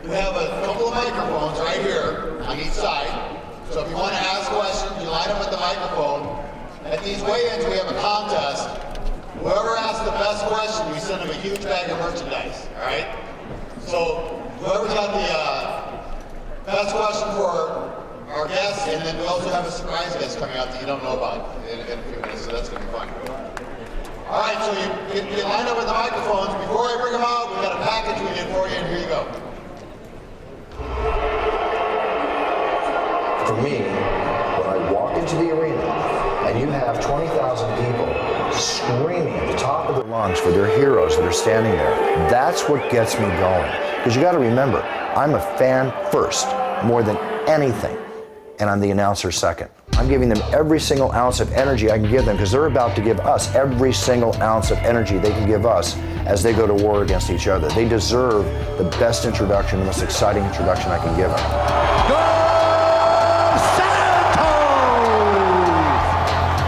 We have a couple of microphones right here on each side. So if you want to ask questions, you line up at the microphone. At these weigh-ins, we have a contest. Whoever asks the best question, we send them a huge bag of merchandise, all right? So whoever's got the best question for our guests, and then we also have a surprise guest coming out that you don't know about in a few minutes, so that's going to be fun. All right, so you line up with the microphones. Before I bring them out, we've got a package we did for you, and here you go. For me, when I walk into the arena and you have 20,000 people screaming at the top of their lungs for their heroes that are standing there, that's what gets me going. Because you got to remember, I'm a fan first, more than anything, and I'm the announcer second. I'm giving them every single ounce of energy I can give them because they're about to give us every single ounce of energy they can give us as they go to war against each other. They deserve the best introduction, the most exciting introduction I can give them.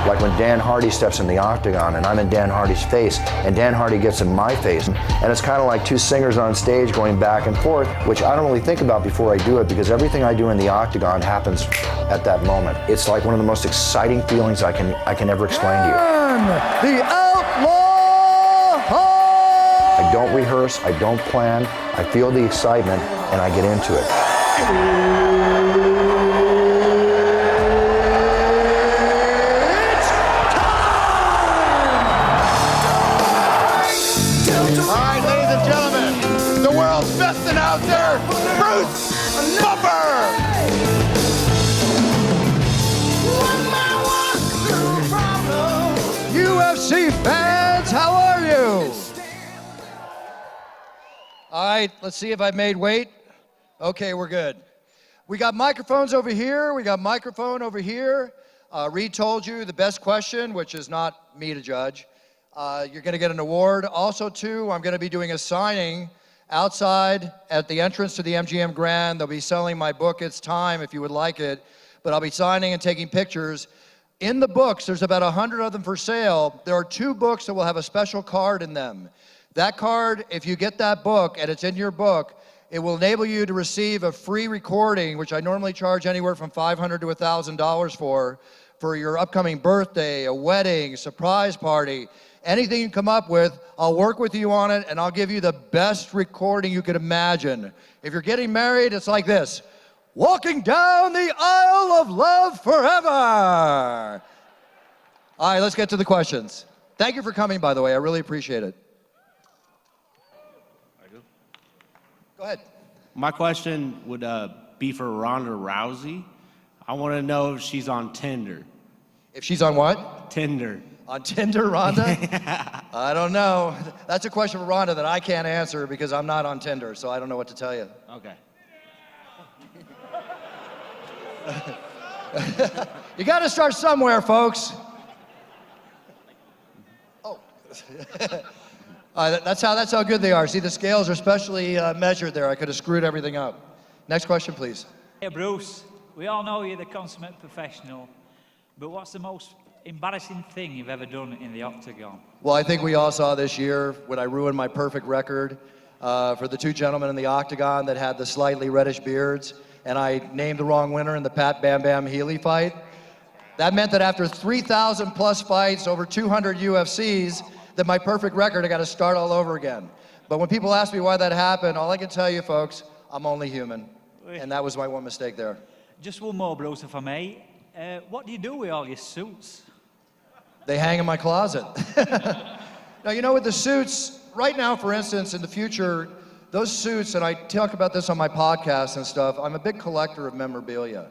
Like when Dan Hardy steps in the Octagon and I'm in Dan Hardy's face and Dan Hardy gets in my face, and it's kind of like two singers on stage going back and forth, which I don't really think about before I do it because everything I do in the Octagon happens at that moment. It's like one of the most exciting feelings I can ever explain to you. The Outlaw! I don't rehearse, I don't plan, I feel the excitement and I get into it. Best announcer, Bruce Buffer! UFC fans, how are you? All right, let's see if I've made weight. Okay, we're good. We got microphones over here. We got microphone over here. Reed told you the best question, which is not me to judge. You're going to get an award. Also, too, I'm going to be doing a signing outside at the entrance to the MGM Grand. They'll be selling my book, It's Time, if you would like it. But I'll be signing and taking pictures. In the books, there's about 100 of them for sale. There are 2 books that will have a special card in them. That card, if you get that book and it's in your book, it will enable you to receive a free recording, which I normally charge anywhere from $500 to $1,000 for your upcoming birthday, a wedding, surprise party. Anything you come up with, I'll work with you on it, and I'll give you the best recording you could imagine. If you're getting married, it's like this. Walking down the aisle of love forever. All right, let's get to the questions. Thank you for coming, by the way. I really appreciate it. I do. Go ahead. My question would be for Ronda Rousey. I want to know if she's on Tinder. If she's on what? Tinder. On Tinder, Rhonda? I don't know. That's a question for Rhonda that I can't answer because I'm not on Tinder, so I don't know what to tell you. Okay. You got to start somewhere, folks. Oh. That's how good they are. See, the scales are specially measured there. I could have screwed everything up. Next question, please. Hey, Bruce. We all know you're the consummate professional, but what's the most embarrassing thing you've ever done in the Octagon? Well, I think we all saw this year when I ruined my perfect record for the 2 gentlemen in the Octagon that had the slightly reddish beards, and I named the wrong winner in the Pat Bam Bam Healy fight. That meant that after 3,000 plus fights, over 200 UFCs, that my perfect record, I got to start all over again. But when people ask me why that happened, all I can tell you, folks, I'm only human. And that was my one mistake there. Just one more, Bruce, if I may. What do you do with all your suits? They hang in my closet. Now, you know, with the suits, right now, for instance, in the future, those suits, and I talk about this on my podcast and stuff, I'm a big collector of memorabilia.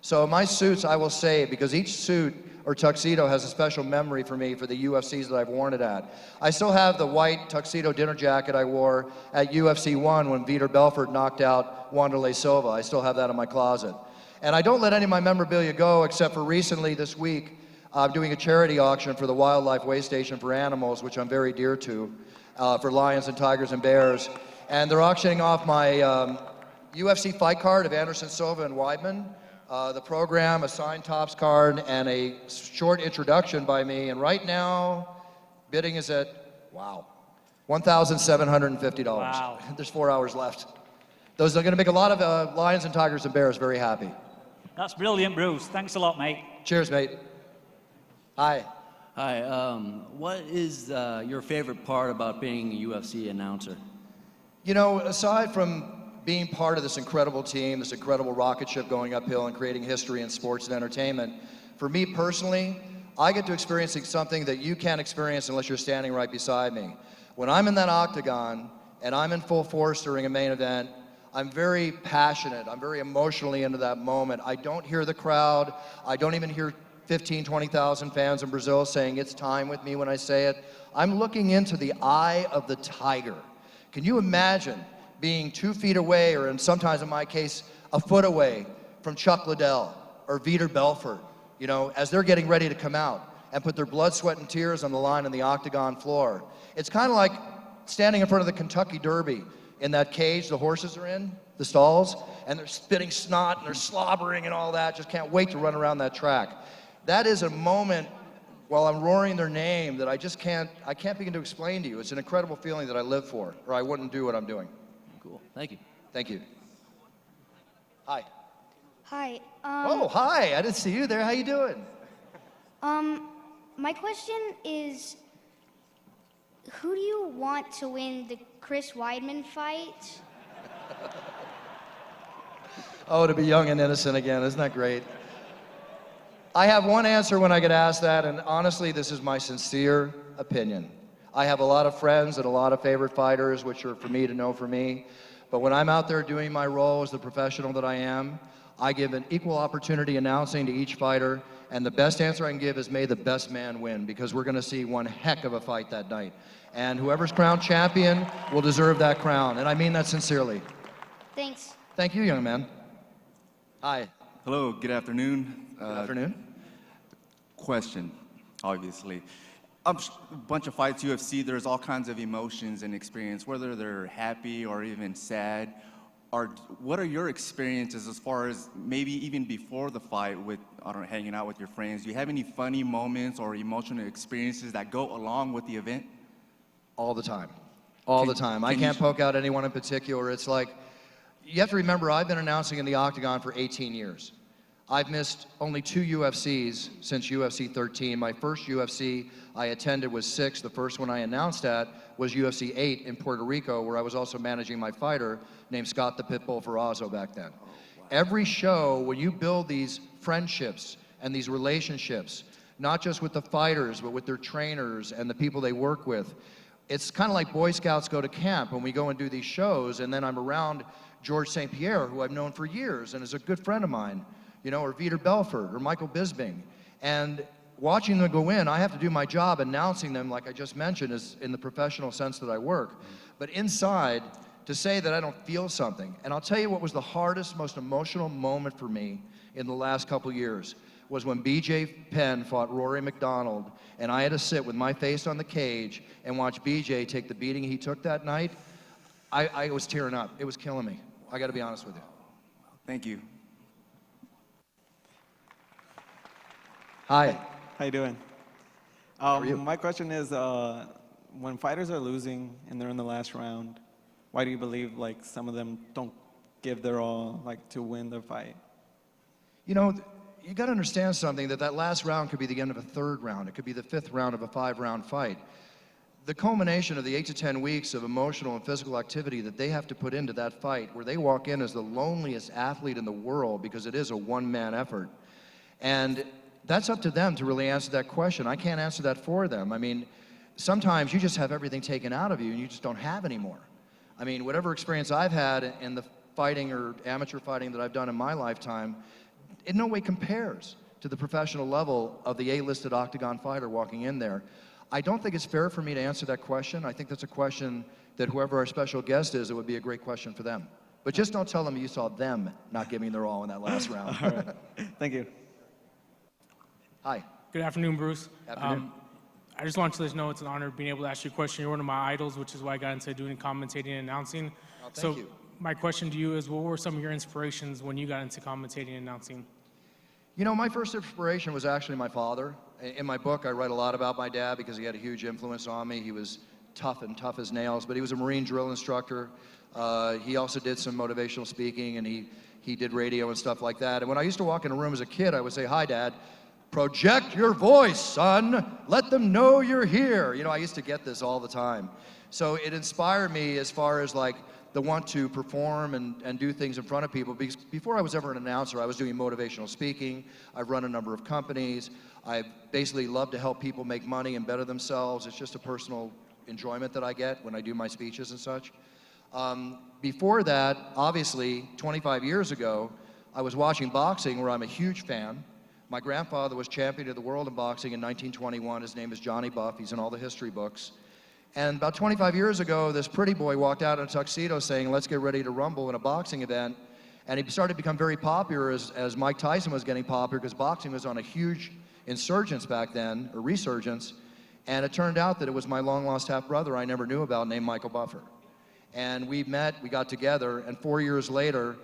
So my suits I will save because each suit or tuxedo has a special memory for me for the UFCs that I've worn it at. I still have the white tuxedo dinner jacket I wore at UFC 1 when Vitor Belfort knocked out Wanderlei Silva. I still have that in my closet. And I don't let any of my memorabilia go except for recently this week. I'm doing a charity auction for the Wildlife Way Station for Animals, which I'm very dear to, for lions and tigers and bears. And they're auctioning off my UFC fight card of Anderson Silva and Weidman, the program, a signed Topps card, and a short introduction by me. And right now, bidding is at, wow, $1,750. Wow. There's 4 hours left. Those are going to make a lot of lions and tigers and bears very happy. That's brilliant, Bruce. Thanks a lot, mate. Cheers, mate. Hi. Hi, what is your favorite part about being a UFC announcer? You know, aside from being part of this incredible team, this incredible rocket ship going uphill and creating history in sports and entertainment, for me personally, I get to experience something that you can't experience unless you're standing right beside me. When I'm in that octagon and I'm in full force during a main event, I'm very passionate. I'm very emotionally into that moment. I don't hear the crowd. I don't even hear 15, 20,000 fans in Brazil saying it's time with me when I say it. I'm looking into the eye of the tiger. Can you imagine being 2 feet away, or sometimes in my case, a foot away from Chuck Liddell or Vitor Belfort, you know, as they're getting ready to come out and put their blood, sweat, and tears on the line on the octagon floor. It's kind of like standing in front of the Kentucky Derby in that cage the horses are in, the stalls, and they're spitting snot and they're slobbering and all that. Just can't wait to run around that track. That is a moment while I'm roaring their name that I can't begin to explain to you. It's an incredible feeling that I live for, or I wouldn't do what I'm doing. Cool, thank you. Thank you. Hi. Hi. Oh, hi, I didn't see you there. How you doing? My question is, who do you want to win the Chris Weidman fight? Oh, to be young and innocent again, isn't that great? I have one answer when I get asked that, and honestly, this is my sincere opinion. I have a lot of friends and a lot of favorite fighters, which are for me to know for me. But when I'm out there doing my role as the professional that I am, I give an equal opportunity announcing to each fighter, and the best answer I can give is may the best man win, because we're gonna see one heck of a fight that night. And whoever's crowned champion will deserve that crown, and I mean that sincerely. Thanks. Thank you, young man. Hi. Hello, good afternoon. Good afternoon. Question, obviously. A bunch of fights, UFC, there's all kinds of emotions and experience, whether they're happy or even sad. What are your experiences as far as maybe even before the fight with, I don't know, hanging out with your friends? Do you have any funny moments or emotional experiences that go along with the event? All the time. All the time. I can't poke out anyone in particular. It's like, you have to remember, I've been announcing in the Octagon for 18 years. I've missed only 2 UFCs since UFC 13. My first UFC I attended was 6. The first one I announced at was UFC 8 in Puerto Rico, where I was also managing my fighter named Scott the Pitbull Ferrazzo back then. Oh, wow. Every show, when you build these friendships and these relationships, not just with the fighters, but with their trainers and the people they work with, it's kind of like Boy Scouts go to camp when we go and do these shows, and then I'm around George St. Pierre, who I've known for years and is a good friend of mine, you know, or Vitor Belfort, or Michael Bisping. And watching them go in, I have to do my job announcing them, like I just mentioned, is in the professional sense that I work. But inside, to say that I don't feel something, and I'll tell you what was the hardest, most emotional moment for me in the last couple years, was when BJ Penn fought Rory McDonald, and I had to sit with my face on the cage and watch BJ take the beating he took that night. I was tearing up. It was killing me. I gotta be honest with you. Thank you. Hi. How you doing? How are you? My question is, when fighters are losing and they're in the last round, why do you believe like some of them don't give their all like to win the fight? You know, you got to understand something, that last round could be the end of a 3rd round. It could be the 5th round of a 5-round fight. The culmination of the 8 to 10 weeks of emotional and physical activity that they have to put into that fight, where they walk in as the loneliest athlete in the world, because it is a one-man effort. And that's up to them to really answer that question. I can't answer that for them. I mean, sometimes you just have everything taken out of you and you just don't have any more. I mean, whatever experience I've had in the fighting or amateur fighting that I've done in my lifetime, in no way compares to the professional level of the A-listed Octagon fighter walking in there. I don't think it's fair for me to answer that question. I think that's a question that whoever our special guest is, it would be a great question for them. But just don't tell them you saw them not giving their all in that last round. All right. Thank you. Hi. Good afternoon, Bruce. Afternoon. I just wanted to let you know it's an honor being able to ask you a question. You're one of my idols, which is why I got into doing commentating and announcing. Oh, thank you. My question to you is, what were some of your inspirations when you got into commentating and announcing? You know, my first inspiration was actually my father. In my book, I write a lot about my dad because he had a huge influence on me. He was tough as nails, but he was a Marine drill instructor. He also did some motivational speaking, and he did radio and stuff like that. And when I used to walk in a room as a kid, I would say, "Hi, Dad. Project your voice, son. Let them know you're here." You know, I used to get this all the time. So it inspired me as far as like the want to perform and do things in front of people. Because before I was ever an announcer, I was doing motivational speaking. I've run a number of companies. I basically love to help people make money and better themselves. It's just a personal enjoyment that I get when I do my speeches and such. Before that, obviously, 25 years ago, I was watching boxing, where I'm a huge fan. My grandfather was champion of the world in boxing in 1921. His name is Johnny Buff. He's in all the history books. And about 25 years ago, this pretty boy walked out in a tuxedo saying, "Let's get ready to rumble in a boxing event." And he started to become very popular as Mike Tyson was getting popular, because boxing was on a huge insurgence back then, or resurgence. And it turned out that it was my long-lost half-brother I never knew about, named Michael Buffer. And we met, we got together, and 4 years later,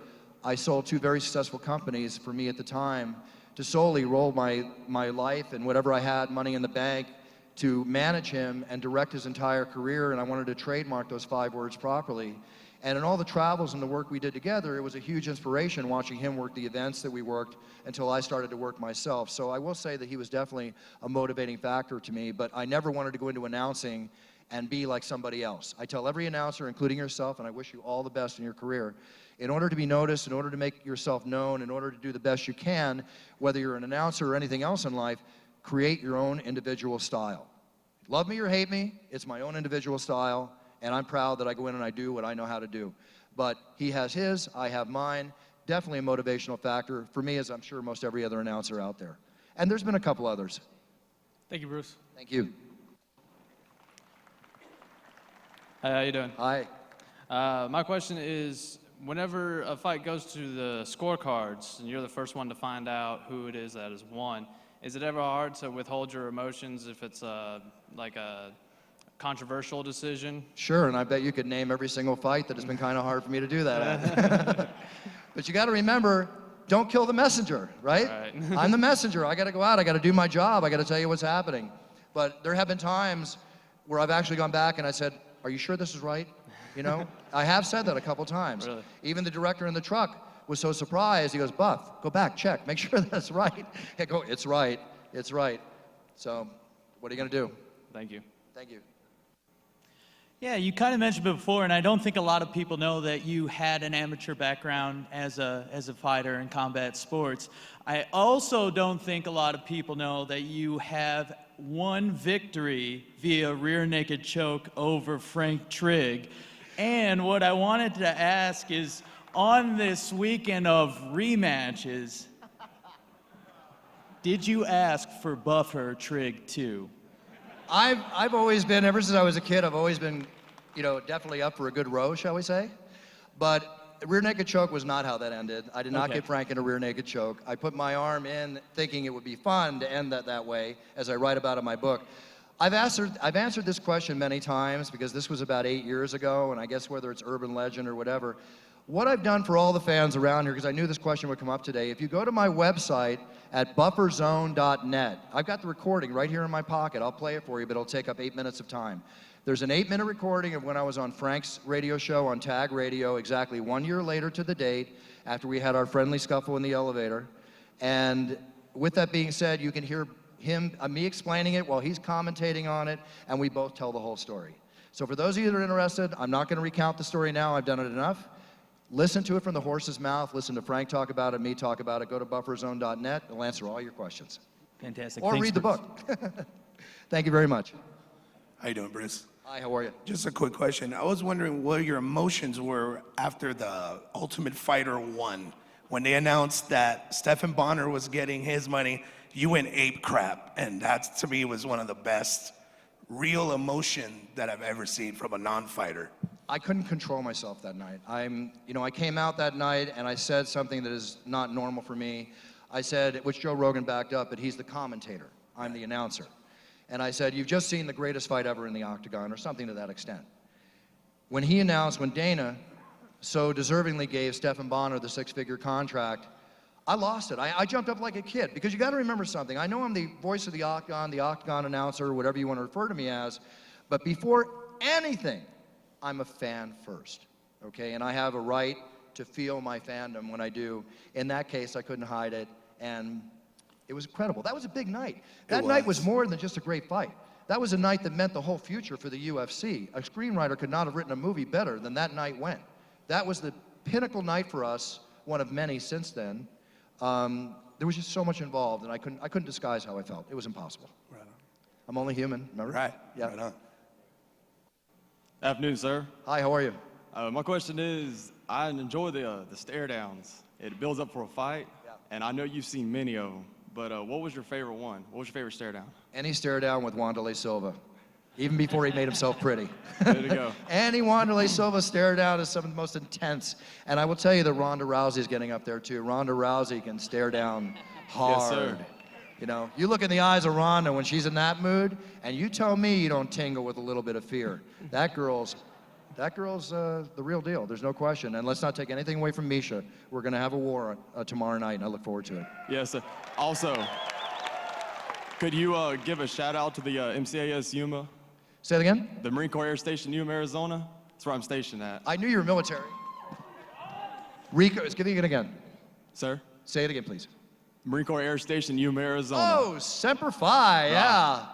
I sold 2 very successful companies for me at the time to solely roll my life and whatever I had, money in the bank, to manage him and direct his entire career. And I wanted to trademark those 5 words properly. And in all the travels and the work we did together, it was a huge inspiration watching him work the events that we worked until I started to work myself. So I will say that he was definitely a motivating factor to me, but I never wanted to go into announcing and be like somebody else. I tell every announcer, including yourself, and I wish you all the best in your career, in order to be noticed, in order to make yourself known, in order to do the best you can, whether you're an announcer or anything else in life, create your own individual style. Love me or hate me, it's my own individual style, and I'm proud that I go in and I do what I know how to do. But he has his, I have mine. Definitely a motivational factor for me, as I'm sure most every other announcer out there. And there's been a couple others. Thank you, Bruce. Thank you. Hi, how you doing? Hi. My question is, whenever a fight goes to the scorecards and you're the first one to find out who it is that has won, is it ever hard to withhold your emotions if it's like a controversial decision? Sure, and I bet you could name every single fight that has been kind of hard for me to do that at. But you got to remember, don't kill the messenger, right? I'm the messenger. I got to go out. I got to do my job. I got to tell you what's happening. But there have been times where I've actually gone back and I said, "Are you sure this is right?" You know, I have said that a couple times. Really? Even the director in the truck was so surprised. He goes, "Buff, go back, check, make sure that's right." I go, "It's right, it's right." So, what are you gonna do? Thank you. Thank you. Yeah, you kind of mentioned before, and I don't think a lot of people know that you had an amateur background as a fighter in combat sports. I also don't think a lot of people know that you have one victory via rear naked choke over Frank Trigg. And what I wanted to ask is, on this weekend of rematches, did you ask for Buffer Trigg too? I've always been, ever since I was a kid, I've always been, you know, definitely up for a good row, shall we say. But rear naked choke was not how that ended. I did not get Frank in a rear naked choke. I put my arm in thinking it would be fun to end that way, as I write about in my book. I've answered this question many times, because this was about 8 years ago, and I guess whether it's urban legend or whatever, what I've done for all the fans around here, because I knew this question would come up today, if you go to my website at bufferzone.net, I've got the recording right here in my pocket. I'll play it for you, but it'll take up 8 minutes of time. There's an 8-minute recording of when I was on Frank's radio show on Tag Radio, exactly 1 year later to the date, after we had our friendly scuffle in the elevator. And with that being said, you can hear me explaining it while he's commentating on it, and we both tell the whole story. So for those of you that are interested, I'm not going to recount the story now. I've done it enough. Listen to it from the horse's mouth. Listen to Frank talk about it, me talk about it. Go to bufferzone.net. It'll answer all your questions. Fantastic. Or read the book. Thank you very much. How you doing, Bruce? Hi, how are you? Just a quick question. I was wondering what your emotions were after the Ultimate Fighter won. When they announced that Stephan Bonnar was getting his money, you went ape crap. And that, to me, was one of the best real emotion that I've ever seen from a non-fighter. I couldn't control myself that night. I came out that night and I said something that is not normal for me. I said, which Joe Rogan backed up, but he's the commentator. I'm the announcer. And I said, you've just seen the greatest fight ever in the Octagon, or something to that extent. When he announced, when Dana so deservingly gave Stephan Bonnar the 6-figure contract, I lost it. I jumped up like a kid, because you got to remember something. I know I'm the voice of the Octagon announcer, whatever you want to refer to me as, but before anything, I'm a fan first, okay? And I have a right to feel my fandom when I do. In that case, I couldn't hide it, and it was incredible. That was a big night. That night was more than just a great fight. That was a night that meant the whole future for the UFC. A screenwriter could not have written a movie better than that night went. That was the pinnacle night for us, one of many since then. There was just so much involved, and I couldn't disguise how I felt. It was impossible. Right on. I'm only human, remember? Right. Yeah. Right on. Afternoon, sir. Hi, how are you? My question is, I enjoy the stare downs. It builds up for a fight, and I know you've seen many of them, but what was your favorite one? What was your favorite stare down? Any stare down with Wanderlei Silva, even before he made himself pretty. There you go. Any Wanderlei Silva stare down is some of the most intense. And I will tell you that Ronda Rousey's getting up there too. Ronda Rousey can stare down hard. Yes, sir. You know, you look in the eyes of Ronda when she's in that mood, and you tell me you don't tingle with a little bit of fear. That girl's the real deal. There's no question. And let's not take anything away from Misha. We're going to have a war tomorrow night, and I look forward to it. Yes, sir. Also, could you give a shout out to the MCAS Yuma? Say it again? The Marine Corps Air Station Yuma, Arizona. That's where I'm stationed at. I knew you were military. Rico, give it again. Sir? Say it again, please. Marine Corps Air Station Yuma, Arizona. Oh, Semper Fi, yeah.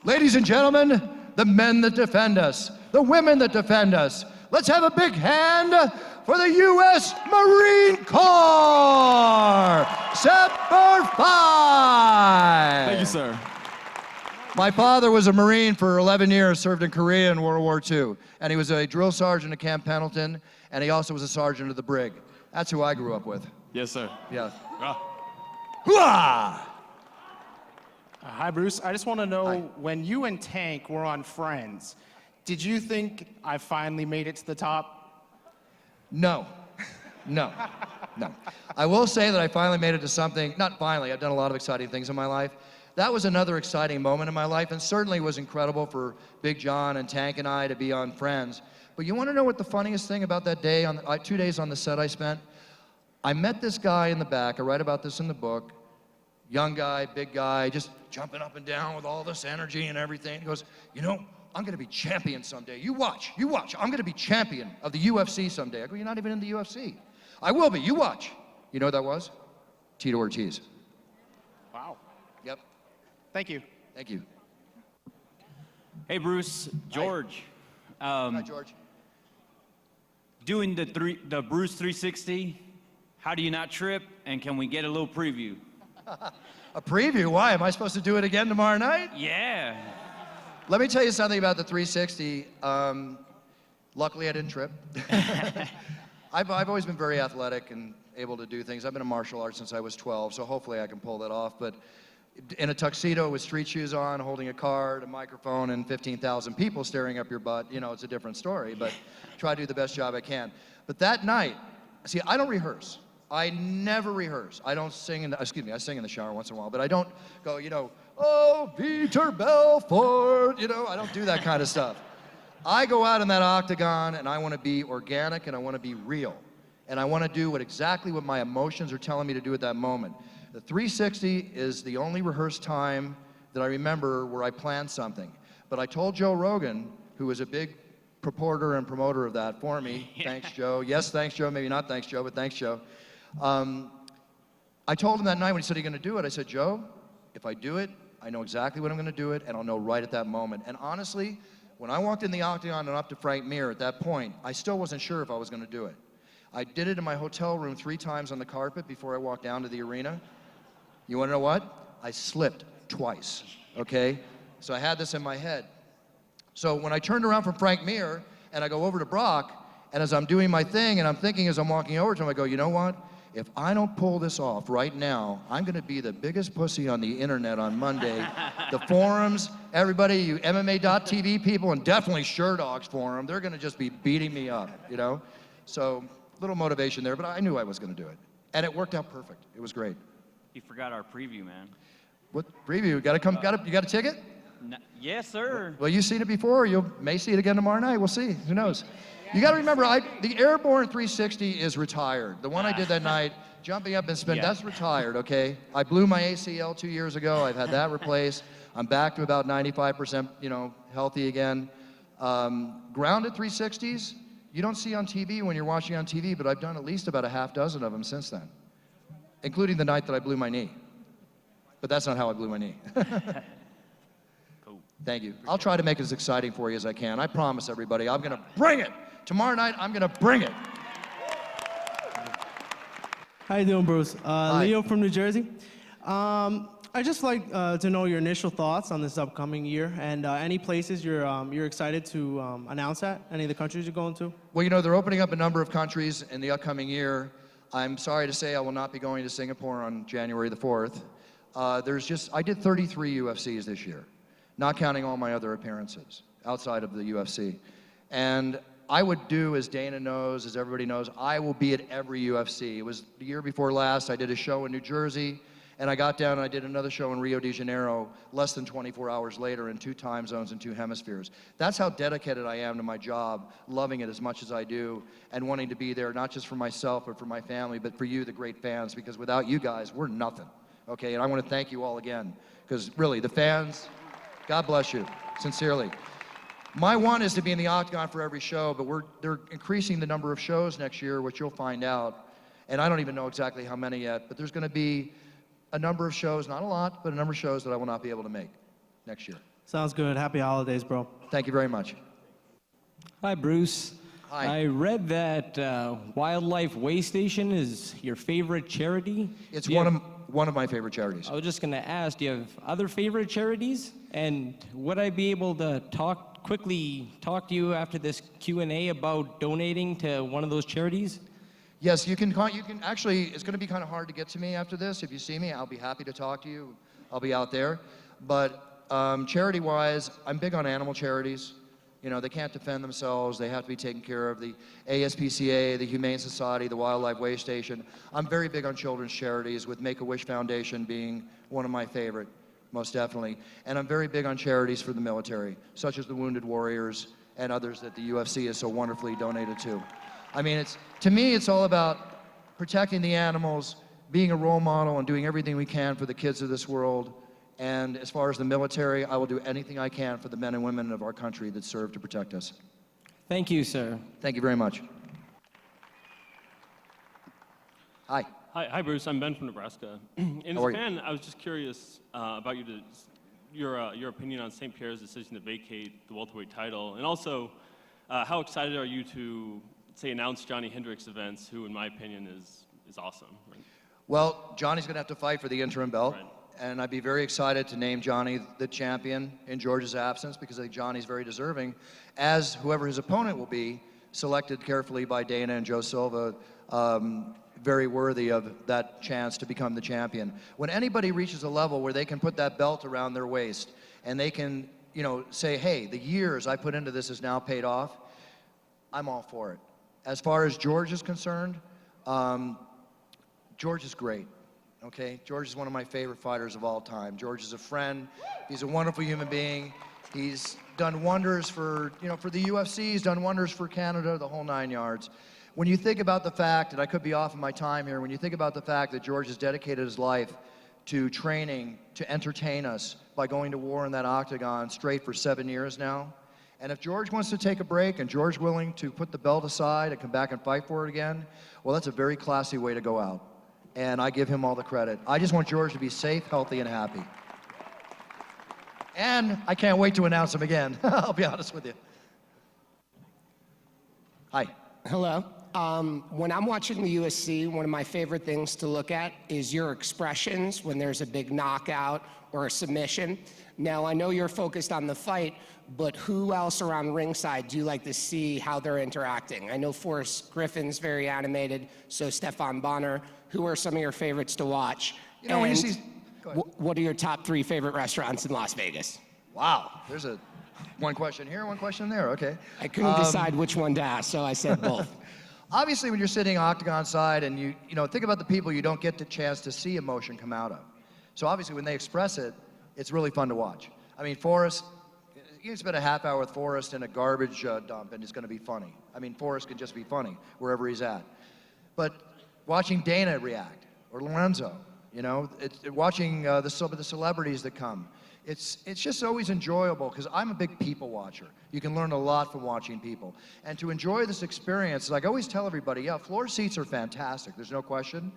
Ladies and gentlemen, the men that defend us, the women that defend us, let's have a big hand for the U.S. Marine Corps! Semper Fi! Thank you, sir. My father was a Marine for 11 years, served in Korea in World War II, and he was a drill sergeant at Camp Pendleton, and he also was a sergeant of the brig. That's who I grew up with. Yes, sir. Yeah. Ah. Hi, Bruce. I just want to know, when you and Tank were on Friends, did you think I finally made it to the top? No. No. No. I will say that I finally made it to something, not finally, I've done a lot of exciting things in my life. That was another exciting moment in my life, and certainly was incredible for Big John and Tank and I to be on Friends. But you want to know what the funniest thing about that day, 2 days on the set I spent? I met this guy in the back, I write about this in the book, young guy, big guy, just jumping up and down with all this energy and everything. He goes, you know, I'm gonna be champion someday. You watch, I'm gonna be champion of the UFC someday. I go, you're not even in the UFC. I will be, you watch. You know what that was? Tito Ortiz. Wow. Yep. Thank you. Thank you. Hey, Bruce. George. Hi, George. Doing the Bruce 360, how do you not trip? And can we get a little preview? A preview? Why? Am I supposed to do it again tomorrow night? Yeah. Let me tell you something about the 360. Luckily, I didn't trip. I've always been very athletic and able to do things. I've been in martial arts since I was 12, so hopefully I can pull that off. But in a tuxedo with street shoes on, holding a card, a microphone, and 15,000 people staring up your butt, you know, it's a different story, but try to do the best job I can. But that night, see, I don't rehearse. I never rehearse. I don't sing I sing in the shower once in a while, but I don't go, you know, oh, Vitor Belfort, you know, I don't do that kind of stuff. I go out in that octagon and I want to be organic and I want to be real. And I want to do exactly what my emotions are telling me to do at that moment. The 360 is the only rehearsed time that I remember where I planned something. But I told Joe Rogan, who was a big purporter and promoter of that for me, thanks Joe, yes thanks Joe, maybe not thanks Joe, but thanks Joe. I told him that night when he said, are you going to do it? I said, Joe, if I do it, I know exactly when I'm going to do it, and I'll know right at that moment. And honestly, when I walked in the Octagon and up to Frank Mir at that point, I still wasn't sure if I was going to do it. I did it in my hotel room 3 times on the carpet before I walked down to the arena. You want to know what? I slipped twice, okay? So I had this in my head. So when I turned around from Frank Mir and I go over to Brock, and as I'm doing my thing and I'm thinking as I'm walking over to him, I go, you know what? If I don't pull this off right now, I'm going to be the biggest pussy on the internet on Monday. The forums, everybody, you MMA.TV people, and definitely SureDogs forum, they're going to just be beating me up, you know? So, little motivation there, but I knew I was going to do it. And it worked out perfect. It was great. You forgot our preview, man. What preview? You got a ticket? No, yes, sir. Well, you've seen it before. You may see it again tomorrow night. We'll see. Who knows? You got to remember, the Airborne 360 is retired. The one I did that night, jumping up and spin, that's retired, okay? I blew my ACL 2 years ago. I've had that replaced. I'm back to about 95%, healthy again. Grounded 360s, you don't see on TV when you're watching on TV, but I've done at least about a half dozen of them since then, including the night that I blew my knee. But that's not how I blew my knee. Cool. Thank you. I'll try to make it as exciting for you as I can. I promise everybody, I'm gonna bring it. Tomorrow night, I'm gonna bring it. How you doing, Bruce? Leo from New Jersey. I'd just like to know your initial thoughts on this upcoming year and any places you're excited to announce at, any of the countries you're going to? Well, they're opening up a number of countries in the upcoming year. I'm sorry to say I will not be going to Singapore on January the 4th. I did 33 UFCs this year, not counting all my other appearances outside of the UFC. And I would do, as Dana knows, as everybody knows, I will be at every UFC. It was the year before last, I did a show in New Jersey, and I got down and I did another show in Rio de Janeiro less than 24 hours later in 2 time zones and 2 hemispheres. That's how dedicated I am to my job, loving it as much as I do, and wanting to be there, not just for myself or for my family, but for you, the great fans, because without you guys, we're nothing, okay? And I want to thank you all again, because really, the fans, God bless you, sincerely. My one is to be in the Octagon for every show, but they're increasing the number of shows next year, which you'll find out. And I don't even know exactly how many yet, but there's going to be a number of shows, not a lot, but a number of shows that I will not be able to make next year. Sounds good. Happy holidays, bro. Thank you very much. Hi, Bruce. Hi. I read that Wildlife Way Station is your favorite charity. It's one of my favorite charities. I was just going to ask, do you have other favorite charities? And would I be able to quickly talk to you after this Q&A about donating to one of those charities? Yes, you can actually, it's going to be kind of hard to get to me after this. If you see me, I'll be happy to talk to you. I'll be out there. But charity-wise, I'm big on animal charities. They can't defend themselves. They have to be taken care of. The ASPCA, the Humane Society, the Wildlife Way Station. I'm very big on children's charities, with Make-A-Wish Foundation being one of my favorite, most definitely. And I'm very big on charities for the military, such as the Wounded Warriors and others that the UFC is so wonderfully donated to. I mean, to me, it's all about protecting the animals, being a role model, and doing everything we can for the kids of this world. And as far as the military, I will do anything I can for the men and women of our country that serve to protect us. Thank you, sir. Thank you very much. Hi. Hi, Bruce. I'm Ben from Nebraska. In Japan, I was just curious about your opinion on St. Pierre's decision to vacate the welterweight title, and also how excited are you to, say, announce Johnny Hendricks events, who, in my opinion, is awesome. Right? Well, Johnny's going to have to fight for the interim belt. Right. And I'd be very excited to name Johnny the champion in George's absence, because I think Johnny's very deserving, as whoever his opponent will be, selected carefully by Dana and Joe Silva, very worthy of that chance to become the champion. When anybody reaches a level where they can put that belt around their waist and they can, say, hey, the years I put into this is now paid off, I'm all for it. As far as George is concerned, George is great. Okay, George is one of my favorite fighters of all time. George is a friend. He's a wonderful human being. He's done wonders for the UFC. He's done wonders for Canada, the whole 9 yards. When you think about the fact, and I could be off of my time here, when you think about the fact that George has dedicated his life to training, to entertain us by going to war in that Octagon straight for 7 years now, and if George wants to take a break and George willing to put the belt aside and come back and fight for it again, well, that's a very classy way to go out. And I give him all the credit. I just want George to be safe, healthy, and happy. And I can't wait to announce him again. I'll be honest with you. Hi. Hello. When I'm watching the UFC, one of my favorite things to look at is your expressions when there's a big knockout or a submission. Now, I know you're focused on the fight, but who else around ringside do you like to see how they're interacting? I know Forrest Griffin's very animated, so Stefan Bonner. Who are some of your favorites to watch? When you see... What are your top 3 favorite restaurants in Las Vegas? Wow, there's one question here, one question there, okay. I couldn't decide which one to ask, so I said both. Obviously, when you're sitting Octagon side and you think about the people you don't get the chance to see emotion come out of. So obviously, when they express it, it's really fun to watch. I mean, Forrest, you can spend a half hour with Forrest in a garbage dump and it's going to be funny. I mean, Forrest can just be funny wherever he's at. But watching Dana react, or Lorenzo, watching some of the celebrities that come, It's just always enjoyable because I'm a big people watcher. You can learn a lot from watching people. And to enjoy this experience, like I always tell everybody, yeah, floor seats are fantastic, there's no question.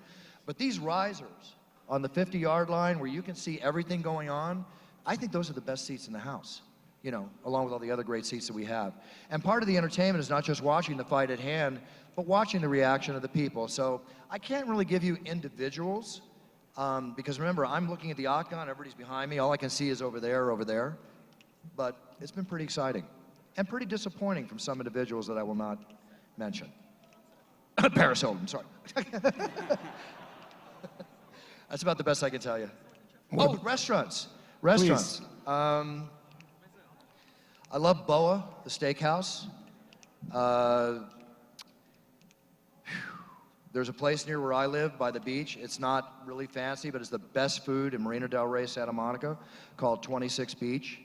But these risers on the 50-yard line where you can see everything going on, I think those are the best seats in the house, you know, along with all the other great seats that we have. And part of the entertainment is not just watching the fight at hand, but watching the reaction of the people. So I can't really give you individuals, because remember, I'm looking at the Octagon, everybody's behind me, all I can see is over there. But it's been pretty exciting and pretty disappointing from some individuals that I will not mention. Paris Hilton, sorry. That's about the best I can tell you. Oh, restaurants. Restaurants. I love Boa, the steakhouse. There's a place near where I live by the beach. It's not really fancy, but it's the best food in Marina del Rey, Santa Monica, called 26 Beach.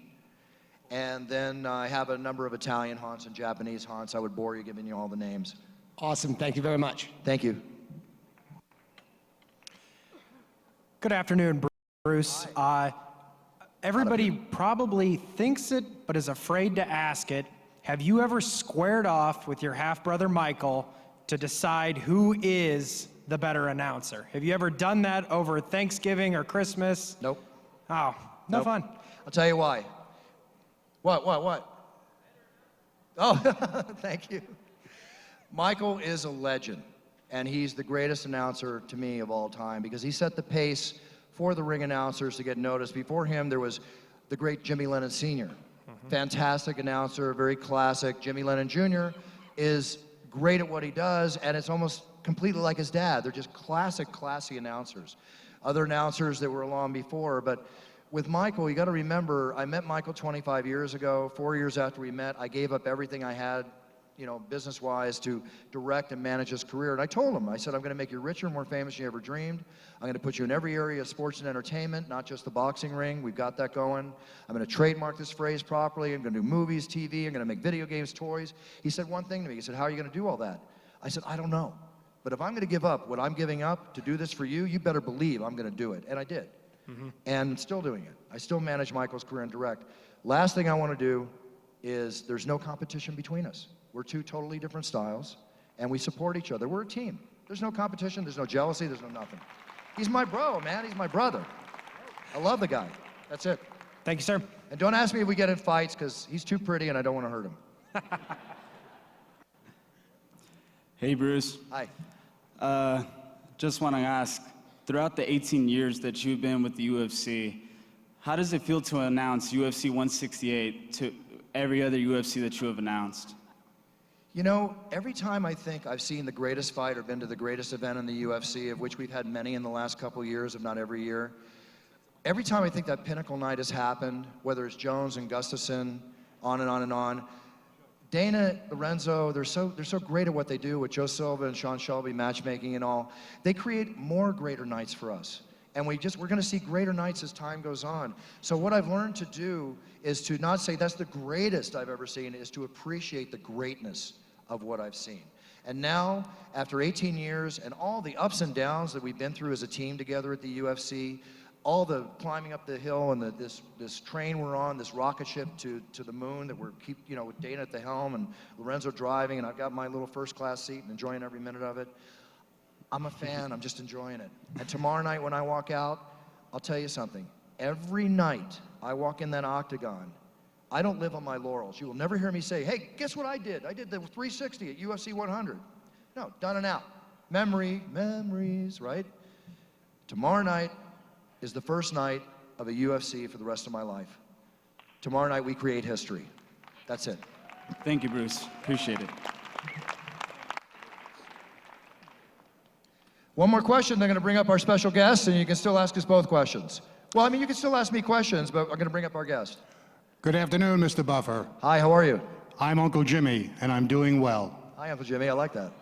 And then I have a number of Italian haunts and Japanese haunts. I would bore you giving you all the names. Awesome. Thank you very much. Thank you. Good afternoon, Bruce. Everybody probably thinks it, but is afraid to ask it. Have you ever squared off with your half-brother Michael to decide who is the better announcer? Have you ever done that over Thanksgiving or Christmas? Nope. Oh, no fun. I'll tell you why. What? Oh, thank you. Michael is a legend, and he's the greatest announcer to me of all time because he set the pace for the ring announcers to get noticed. Before him, there was the great Jimmy Lennon Sr. Fantastic announcer, very classic. Jimmy Lennon Jr. is great at what he does, and it's almost completely like his dad. They're just classic, classy announcers. Other announcers that were along before, but with Michael, you got to remember, I met Michael 25 years ago. 4 years after we met, I gave up everything I had, you know, business-wise to direct and manage his career. And I told him, I said, I'm going to make you richer and more famous than you ever dreamed. I'm going to put you in every area of sports and entertainment, not just the boxing ring. We've got that going. I'm going to trademark this phrase properly. I'm going to do movies, TV. I'm going to make video games, toys. He said one thing to me. He said, how are you going to do all that? I said, I don't know. But if I'm going to give up what I'm giving up to do this for you, you better believe I'm going to do it. And I did. And I'm still doing it. I still manage Michael's career in direct. Last thing I want to do is there's no competition between us. We're two totally different styles, and we support each other. We're a team. There's no competition, there's no jealousy, there's no nothing. He's my bro, man. He's my brother. I love the guy. That's it. Thank you, sir. And don't ask me if we get in fights, because he's too pretty and I don't want to hurt him. Hey, Bruce. Hi. Just want to ask, throughout the 18 years that you've been with the UFC, how does it feel to announce UFC 168 to every other UFC that you have announced? You know, every time I think I've seen the greatest fight or been to the greatest event in the UFC, of which we've had many in the last couple years, if not every year, every time I think that pinnacle night has happened, whether it's Jones and Gustafsson, on and on and on, Dana, Lorenzo, they're so great at what they do with Joe Silva and Sean Shelby matchmaking and all. They create more greater nights for us. And we're going to see greater nights as time goes on. So what I've learned to do is to not say that's the greatest I've ever seen, is to appreciate the greatness of what I've seen. And now, after 18 years and all the ups and downs that we've been through as a team together at the UFC, all the climbing up the hill and this train we're on, this rocket ship to the moon that we're with Dana at the helm and Lorenzo driving, and I've got my little first class seat and enjoying every minute of it. I'm a fan, I'm just enjoying it. And tomorrow night when I walk out, I'll tell you something. Every night I walk in that octagon, I don't live on my laurels. You will never hear me say, hey, guess what I did? I did the 360 at UFC 100. No, done and out. Memories, right? Tomorrow night is the first night of a UFC for the rest of my life. Tomorrow night we create history. That's it. Thank you, Bruce. Appreciate it. One more question, they're going to bring up our special guest, and you can still ask us both questions. Well, I mean, you can still ask me questions, but I'm going to bring up our guest. Good afternoon, Mr. Buffer. Hi, how are you? I'm Uncle Jimmy, and I'm doing well. Hi, Uncle Jimmy, I like that.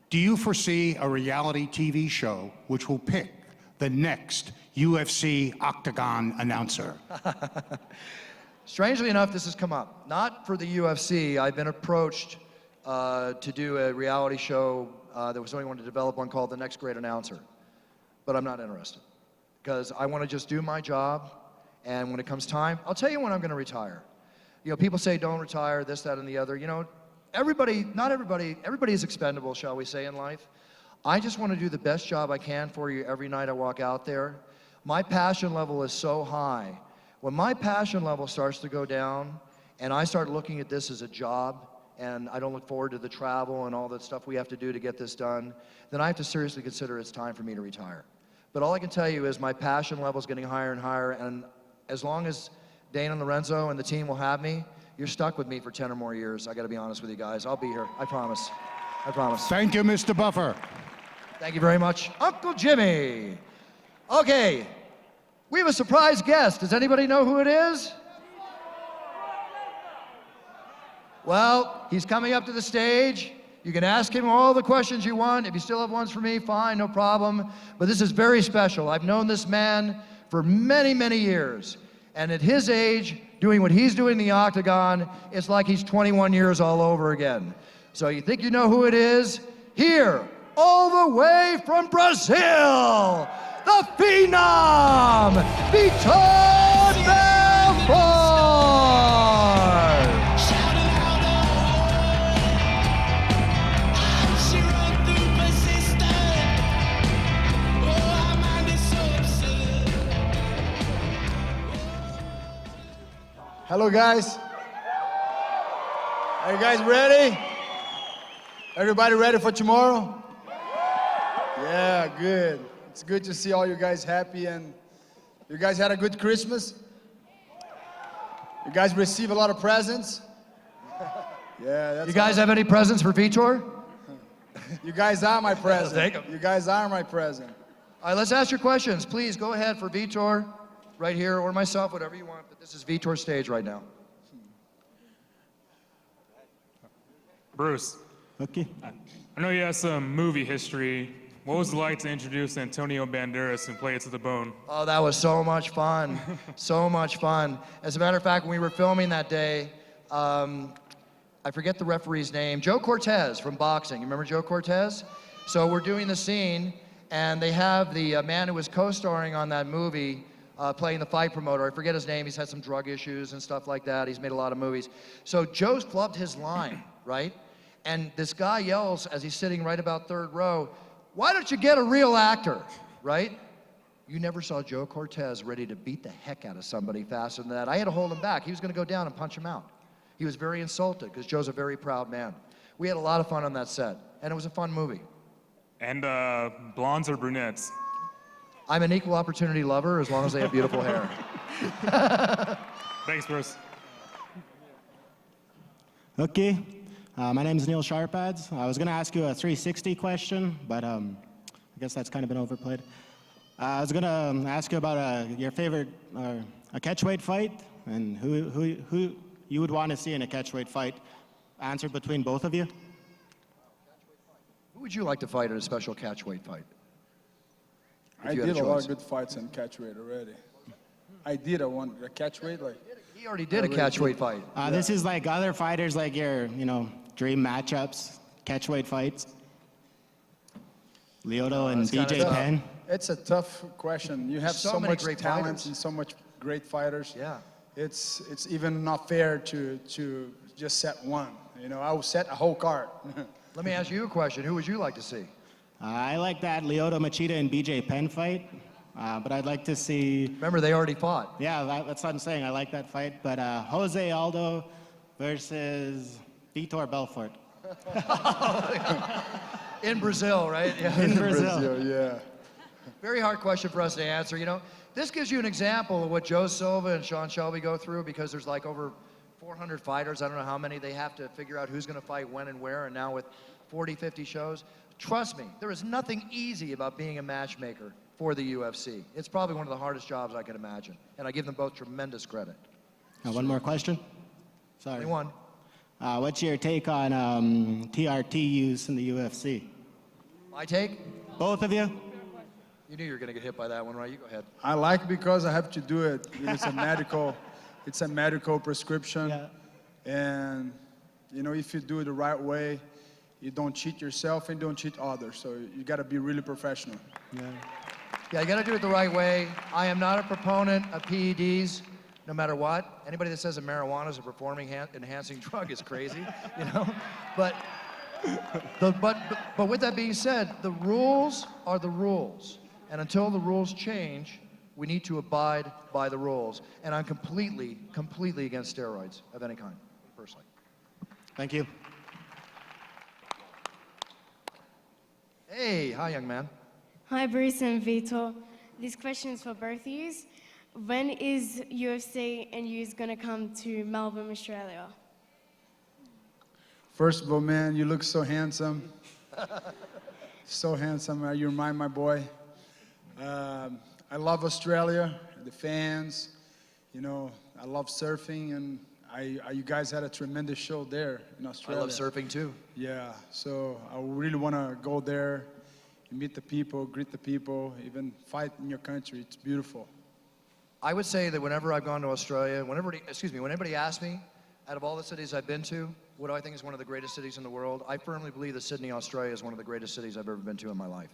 Do you foresee a reality TV show which will pick the next UFC Octagon announcer? Strangely enough, this has come up. Not for the UFC. I've been approached to do a reality show that was only wanted to develop one called The Next Great Announcer. But I'm not interested. because I want to just do my job, and when it comes time, I'll tell you when I'm going to retire. You know, people say don't retire, this, that, and the other. You know, not everybody is expendable, shall we say, in life. I just want to do the best job I can for you every night I walk out there. My passion level is so high. When my passion level starts to go down, and I start looking at this as a job, and I don't look forward to the travel and all that stuff we have to do to get this done, then I have to seriously consider it's time for me to retire. But all I can tell you is my passion level is getting higher and higher, and as long as Dana and Lorenzo and the team will have me, you're stuck with me for 10 or more years. I got to be honest with you guys. I'll be here. I promise. I promise. Thank you, Mr. Buffer. Thank you very much. Uncle Jimmy. Okay, we have a surprise guest. Does anybody know who it is? Well, he's coming up to the stage. You can ask him all the questions you want. If you still have ones for me, fine, no problem. But this is very special. I've known this man for many, many years. And at his age, doing what he's doing in the Octagon, it's like he's 21 years all over again. So you think you know who it is? Here, all the way from Brazil, the Phenom, Vitor Belfort! Hello, guys. Are you guys ready? Everybody ready for tomorrow? Yeah, good. It's good to see all you guys happy, and you guys had a good Christmas. You guys received a lot of presents. Yeah, that's You guys have any presents for Vitor? You guys are my present. Take 'em. You guys are my present. All right, let's ask your questions. Please go ahead for Vitor, right here, or myself, whatever you want. But this is Vitor's stage right now. Bruce. Okay. I know you have some movie history. What was it like to introduce Antonio Banderas and Play It to the Bone? Oh, that was so much fun. So much fun. As a matter of fact, when we were filming that day, I forget the referee's name, Joe Cortez from boxing. You remember Joe Cortez? So we're doing the scene, and they have the man who was co-starring on that movie playing the fight promoter. I forget his name. He's had some drug issues and stuff like that. He's made a lot of movies. So Joe's flubbed his line, right? And this guy yells as he's sitting right about third row, "Why don't you get a real actor?" Right? You never saw Joe Cortez ready to beat the heck out of somebody faster than that. I had to hold him back. He was going to go down and punch him out. He was very insulted because Joe's a very proud man. We had a lot of fun on that set, and it was a fun movie. And blondes or brunettes? I'm an equal opportunity lover as long as they have beautiful hair. Thanks, Bruce. Okay. My name is Neil Sharpads. I was going to ask you a 360 question, but I guess that's kind of been overplayed. I was going to ask you about your favorite a catchweight fight and who you would want to see in a catchweight fight. Answer between both of you. Who would you like to fight in a special catchweight fight? I did a lot of good fights in catchweight already. I did a catchweight like. He already did a catchweight fight. This is like other fighters, like your, dream matchups, catchweight fights. Lyoto and BJ Penn. It's a tough question. You have so many much great talent fighters. and so much great fighters. Yeah. It's even not fair to just set one. I will set a whole card. Let me ask you a question. Who would you like to see? I like that Lyoto Machida and BJ Penn fight, but I'd like to see. Remember, they already fought. Yeah, that's what I'm saying. I like that fight, but Jose Aldo versus Vitor Belfort. In Brazil, right? Yeah. In Brazil. Yeah. Very hard question for us to answer. This gives you an example of what Joe Silva and Sean Shelby go through, because there's like over 400 fighters. I don't know how many. They have to figure out who's going to fight when and where, and now with 40, 50 shows. Trust me, there is nothing easy about being a matchmaker for the UFC. It's probably one of the hardest jobs I can imagine, and I give them both tremendous credit. One more question. Sorry. Only one. What's your take on TRT use in the UFC? My take? Both of you? You knew you were going to get hit by that one, right? You go ahead. I like because I have to do it. It's a medical prescription. Yeah. And if you do it the right way, you don't cheat yourself and don't cheat others. So you got to be really professional. Yeah. Yeah, you gotta do it the right way. I am not a proponent of PEDs, no matter what. Anybody that says that marijuana is a performing-enhancing drug is crazy, you know? But with that being said, the rules are the rules. And until the rules change, we need to abide by the rules. And I'm completely against steroids of any kind, personally. Thank you. Hey, hi, young man. Hi, Bruce and Vitor. This question is for both of you. When is UFC and yous gonna come to Melbourne, Australia? First of all, man, you look so handsome. So handsome. You remind my boy. I love Australia, the fans. You know, I love surfing, and you guys had a tremendous show there in Australia. I love surfing too. Yeah, so I really want to go there, meet the people, greet the people, even fight in your country. It's beautiful. I would say that whenever I've gone to Australia, when anybody asks me, out of all the cities I've been to, what do I think is one of the greatest cities in the world? I firmly believe that Sydney, Australia is one of the greatest cities I've ever been to in my life.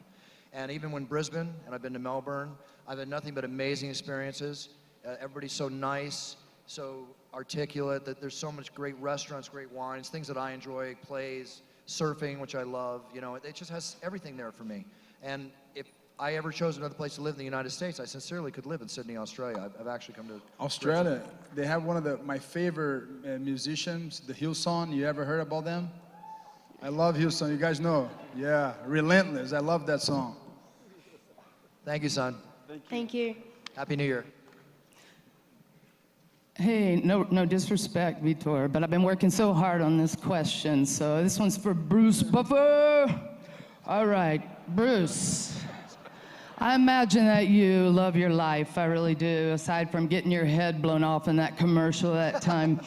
And even when Brisbane, and I've been to Melbourne, I've had nothing but amazing experiences. Everybody's so nice, so articulate, that there's so much great restaurants, great wines, things that I enjoy, plays, surfing, which I love. You know, it just has everything there for me. And if I ever chose another place to live in the United States, I sincerely could live in Sydney, Australia. I've actually come to Australia, they have one of my favorite musicians, the Hillsong. You ever heard about them? I love Hillsong. You guys know? Yeah, Relentless. I love that song. Thank you, son. Thank you. Happy New Year. Hey, no disrespect, Vitor, but I've been working so hard on this question, so this one's for Bruce Buffer. All right, Bruce. I imagine that you love your life, I really do, aside from getting your head blown off in that commercial that time.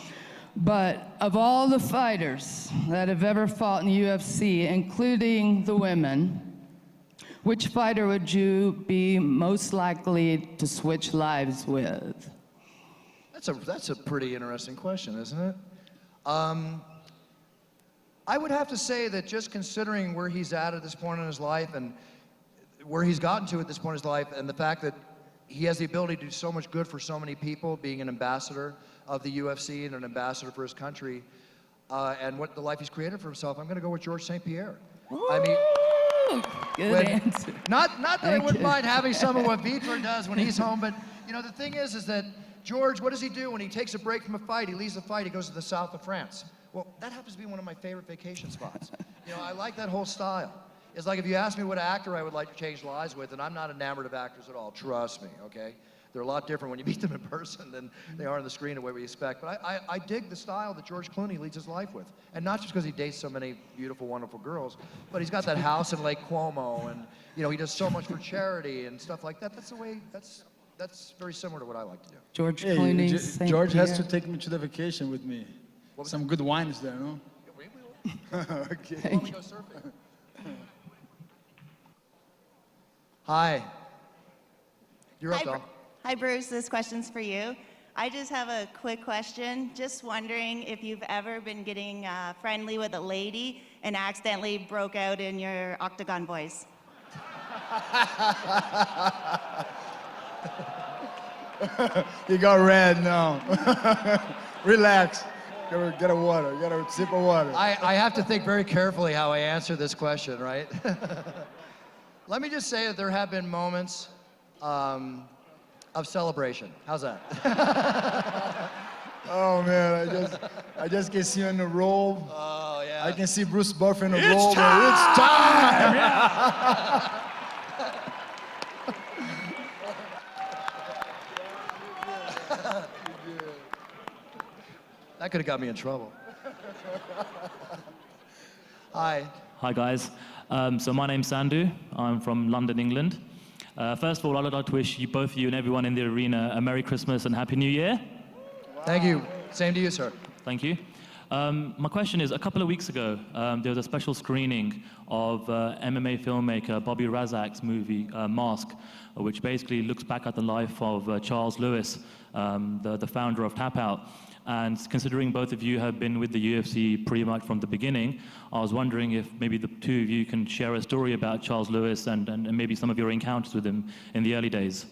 But of all the fighters that have ever fought in the UFC, including the women, which fighter would you be most likely to switch lives with? That's a pretty interesting question, isn't it? I would have to say that just considering where he's at this point in his life and where he's gotten to at this point in his life, and the fact that he has the ability to do so much good for so many people, being an ambassador of the UFC and an ambassador for his country, and what the life he's created for himself, I'm going to go with Georges St. Pierre. I mean, good answer. Not that I wouldn't mind having some of what Vitor does when he's home, but you know the thing is that George, what does he do when he takes a break from a fight? He leaves the fight, he goes to the south of France. Well, that happens to be one of my favorite vacation spots. You know, I like that whole style. It's like if you ask me what actor I would like to change lives with, and I'm not enamored of actors at all, trust me, okay? They're a lot different when you meet them in person than they are on the screen and what we expect. But I dig the style that George Clooney leads his life with. And not just because he dates so many beautiful, wonderful girls, but he's got that house in Lake Como, and you know, he does so much for charity and stuff like that. That's the way, that's very similar to what I like to do. George Clooney. George has to take me to the vacation with me. Some good wines there, no? Okay. Thank you. Go surfing. Hi. You're up, doll. Hi, Bruce. This question's for you. I just have a quick question. Just wondering if you've ever been getting friendly with a lady and accidentally broke out in your Octagon voice. You got red now. Relax. Get a water. Get a sip of water. I have to think very carefully how I answer this question, right? Let me just say that there have been moments of celebration. How's that? Oh man, I just can see you in the robe. Oh yeah. I can see Bruce Buffer in the robe. It's time! Yeah. That could have got me in trouble. Hi. Hi guys. So my name's Sandhu. I'm from London, England. First of all, I'd like to wish you, both you and everyone in the arena, a Merry Christmas and Happy New Year. Thank you. Same to you, sir. Thank you. My question is, a couple of weeks ago, there was a special screening of MMA filmmaker Bobby Razak's movie, Mask, which basically looks back at the life of Charles Lewis, the founder of Tapout. And considering both of you have been with the UFC pretty much from the beginning, I was wondering if maybe the two of you can share a story about Charles Lewis and maybe some of your encounters with him in the early days.